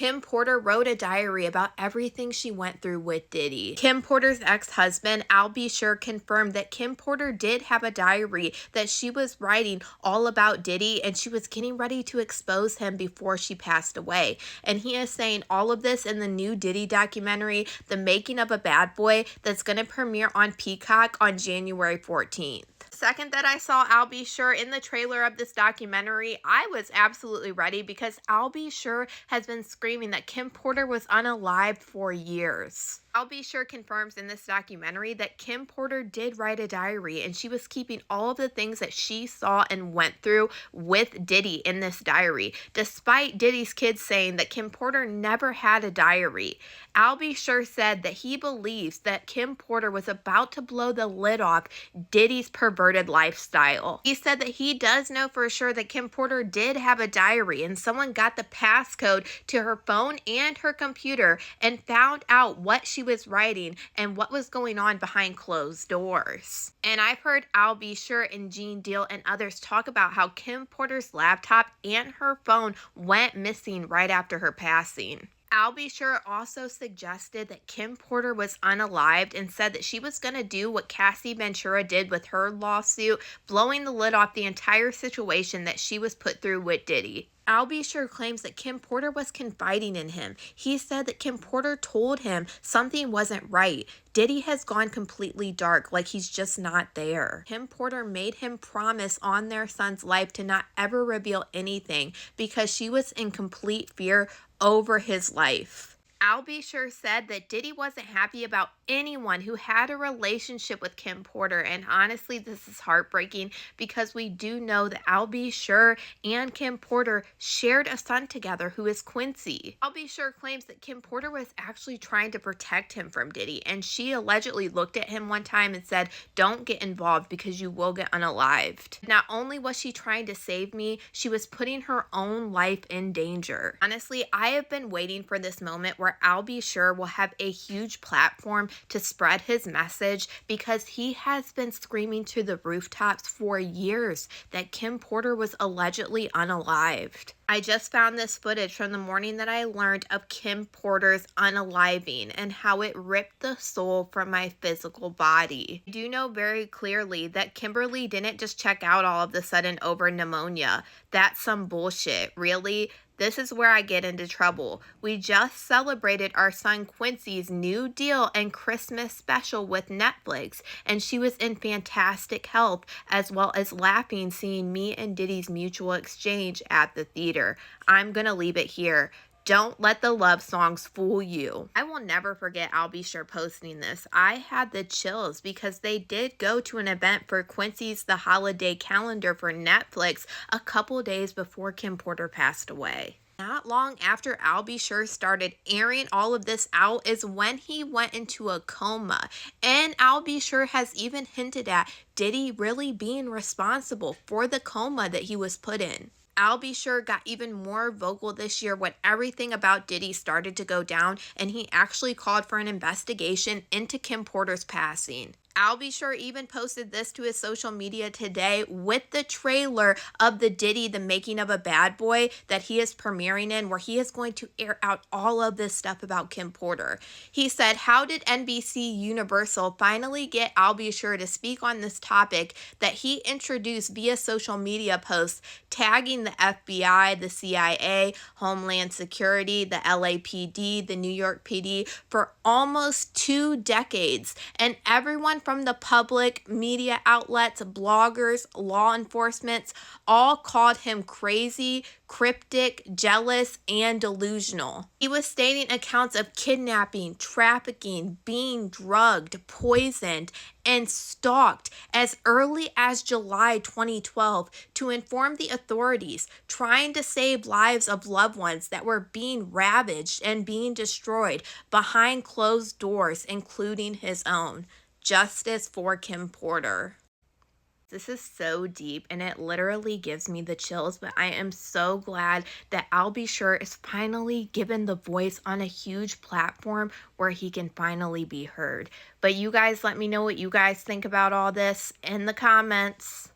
Kim Porter wrote a diary about everything she went through with Diddy. Kim Porter's ex-husband, Al B. Sure, confirmed that Kim Porter did have a diary that she was writing all about Diddy, and she was getting ready to expose him before she passed away. And he is saying all of this in the new Diddy documentary, The Making of a Bad Boy, that's going to premiere on Peacock on January 14th. Second that I saw Al B. Sure in the trailer of this documentary, I was absolutely ready because Al B. Sure has been screaming that Kim Porter was unalived for years. Al B. Sure confirms in this documentary that Kim Porter did write a diary, and she was keeping all of the things that she saw and went through with Diddy in this diary, despite Diddy's kids saying that Kim Porter never had a diary. Al B. Sure said that he believes that Kim Porter was about to blow the lid off Diddy's perverted lifestyle. He said that he does know for sure that Kim Porter did have a diary, and someone got the passcode to her phone and her computer and found out what she was writing and what was going on behind closed doors. And I've heard Al B. Sure and Gene Deal and others talk about how Kim Porter's laptop and her phone went missing right after her passing. Al B. Sure also suggested that Kim Porter was unalived and said that she was going to do what Cassie Ventura did with her lawsuit, blowing the lid off the entire situation that she was put through with Diddy. Al B. Sure claims that Kim Porter was confiding in him. He said that Kim Porter told him something wasn't right. Diddy has gone completely dark, like he's just not there. Kim Porter made him promise on their son's life to not ever reveal anything because she was in complete fear over his life. Al B. Sure said that Diddy wasn't happy about anyone who had a relationship with Kim Porter, and honestly, this is heartbreaking because we do know that Al B. Sure and Kim Porter shared a son together who is Quincy. Al B. Sure claims that Kim Porter was actually trying to protect him from Diddy, and she allegedly looked at him one time and said, "Don't get involved because you will get unalived." Not only was she trying to save me, she was putting her own life in danger. Honestly, I have been waiting for this moment where Al B. Sure will have a huge platform to spread his message because he has been screaming to the rooftops for years that Kim Porter was allegedly unalived. I just found this footage from the morning that I learned of Kim Porter's unaliving and how it ripped the soul from my physical body. I do know very clearly that Kimberly didn't just check out all of a sudden over pneumonia. That's some bullshit. Really? This is where I get into trouble. We just celebrated our son Quincy's new deal and Christmas special with Netflix, and she was in fantastic health, as well as laughing seeing me and Diddy's mutual exchange at the theater. I'm gonna leave it here. Don't let the love songs fool you. I will never forget Al B. Sure posting this. I had the chills because they did go to an event for Quincy's The Holiday Calendar for Netflix a couple days before Kim Porter passed away. Not long after Al B. Sure started airing all of this out is when he went into a coma. And Al B. Sure has even hinted at Diddy really being responsible for the coma that he was put in. Al B. Sure got even more vocal this year when everything about Diddy started to go down, and he actually called for an investigation into Kim Porter's passing. Al B. Sure even posted this to his social media today with the trailer of the Diddy, The Making of a Bad Boy, that he is premiering in, where he is going to air out all of this stuff about Kim Porter. He said, "How did NBC Universal finally get Al B. Sure to speak on this topic that he introduced via social media posts tagging the FBI, the CIA, Homeland Security, the LAPD, the New York PD for almost 2 decades, and everyone from the public, media outlets, bloggers, law enforcement, all called him crazy, cryptic, jealous, and delusional. He was stating accounts of kidnapping, trafficking, being drugged, poisoned, and stalked as early as July 2012 to inform the authorities, trying to save lives of loved ones that were being ravaged and being destroyed behind closed doors, including his own. Justice for Kim Porter." This is so deep and it literally gives me the chills, but I am so glad that Al B. Sure is finally given the voice on a huge platform where he can finally be heard. But you guys let me know what you guys think about all this in the comments.